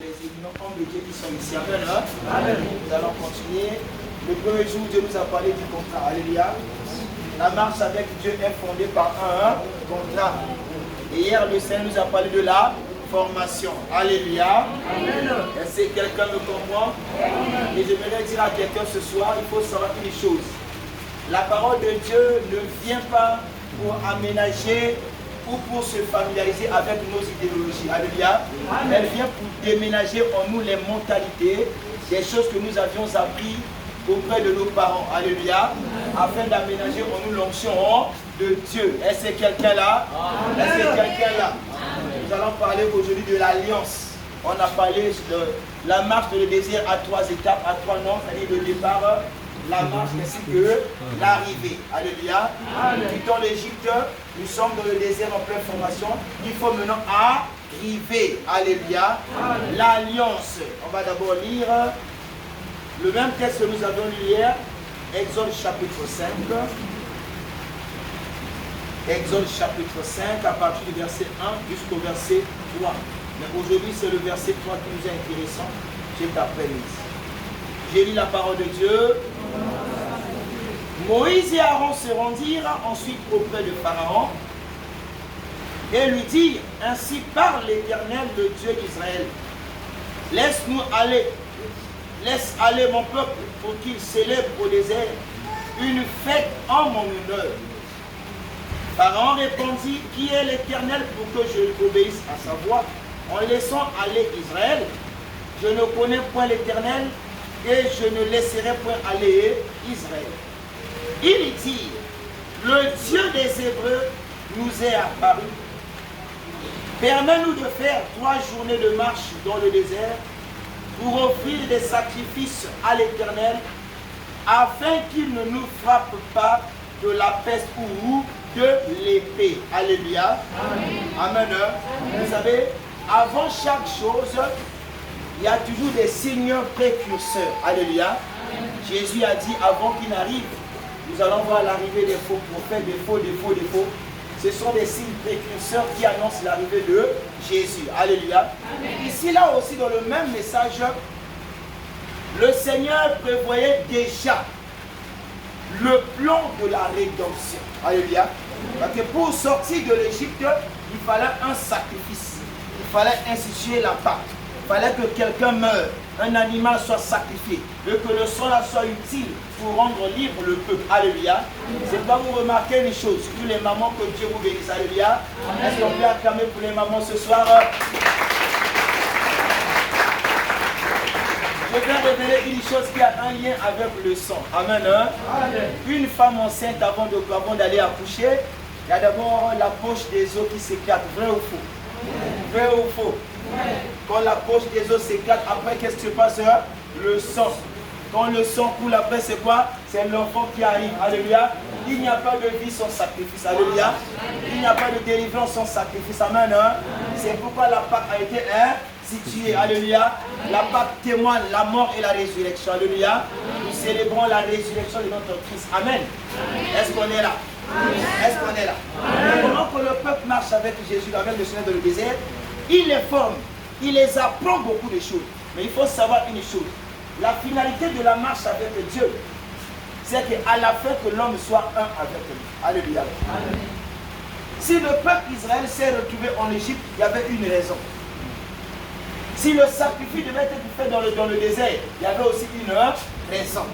Les éminents hommes de Dieu qui sont ici. Amen. Amen. Nous allons continuer. Le premier jour, Dieu nous a parlé du contrat. Alléluia. La marche avec Dieu est fondée par un contrat. Et hier, le Seigneur nous a parlé de la formation. Alléluia. Est-ce que quelqu'un me comprend? Et j'aimerais dire à quelqu'un ce soir, il faut savoir une chose. La parole de Dieu ne vient pas pour aménager ou pour se familiariser avec nos idéologies. Alléluia. Elle vient pour déménager en nous les mentalités, des choses que nous avions appris auprès de nos parents. Alléluia. Afin d'aménager en nous l'onction de Dieu. Est-ce que quelqu'un là? Est-ce que quelqu'un là? Nous allons parler aujourd'hui de l'alliance. On a parlé de la marche de le désir à 3 étapes, à 3 noms, c'est-à-dire le départ, la marche ainsi que l'arrivée. Alléluia. Quittons l'Égypte, nous sommes dans le désert en pleine formation. Il faut maintenant arriver. Alléluia. L'alliance. On va d'abord lire le même texte que nous avons lu hier, Exode chapitre 5. Exode chapitre 5 à partir du verset 1 jusqu'au verset 3. Mais aujourd'hui c'est le verset 3 qui nous est intéressant. Cet après-midi. J'ai lu la parole de Dieu. Moïse et Aaron se rendirent ensuite auprès de Pharaon et lui dirent: ainsi parle l'Éternel, le Dieu d'Israël. Laisse-nous aller, laisse aller mon peuple pour qu'il célèbre au désert une fête en mon honneur. Pharaon répondit: qui est l'Éternel pour que je obéisse à sa voix en laissant aller Israël? Je ne connais point l'Éternel et je ne laisserai point aller Israël. Il dit: le Dieu des Hébreux nous est apparu. Permets-nous de faire 3 journées de marche dans le désert pour offrir des sacrifices à l'Éternel, afin qu'il ne nous frappe pas de la peste ou de l'épée. Alléluia. Amen. Vous savez, avant chaque chose, il y a toujours des signes précurseurs. Alléluia. Jésus a dit avant qu'il n'arrive, nous allons voir l'arrivée des faux prophètes, des faux. Ce sont des signes précurseurs qui annoncent l'arrivée de Jésus. Alléluia. Ici, là aussi, dans le même message, le Seigneur prévoyait déjà le plan de la rédemption. Alléluia. Parce que pour sortir de l'Égypte, il fallait un sacrifice. Il fallait instituer la Pâque. Il fallait que quelqu'un meure, un animal soit sacrifié, et que le sang là soit utile pour rendre libre le peuple. Alléluia. C'est pas vous remarquer une chose, surtout les mamans, que Dieu vous bénisse. Alléluia. Est-ce qu'on peut acclamer pour les mamans ce soir? Je vais révéler une chose qui a un lien avec le sang. Amen. Une femme enceinte avant d'aller accoucher, il y a d'abord la poche des os qui s'éclate. Vrai ou faux? Vrai ou faux? Quand la poche des os s'éclate, après qu'est-ce qui se passe? Le sang. Quand le sang coule, après c'est quoi? C'est l'enfant qui arrive. Alléluia. Il n'y a pas de vie sans sacrifice. Alléluia. Il n'y a pas de délivrance sans sacrifice. Amen. C'est pourquoi la Pâque a été instituée. Alléluia. La Pâque témoigne la mort et la résurrection. Alléluia. Nous célébrons la résurrection de notre Christ. Amen. Est-ce qu'on est là? Est-ce qu'on est là? Comment que le peuple marche avec Jésus, avec le Seigneur dans le désert? Il les forme, il les apprend beaucoup de choses. Mais il faut savoir une chose. La finalité de la marche avec Dieu, c'est qu'à la fin que l'homme soit un avec lui. Alléluia. Si le peuple Israël s'est retrouvé en Égypte, il y avait une raison. Si le sacrifice devait être fait dans le désert, il y avait aussi une raison.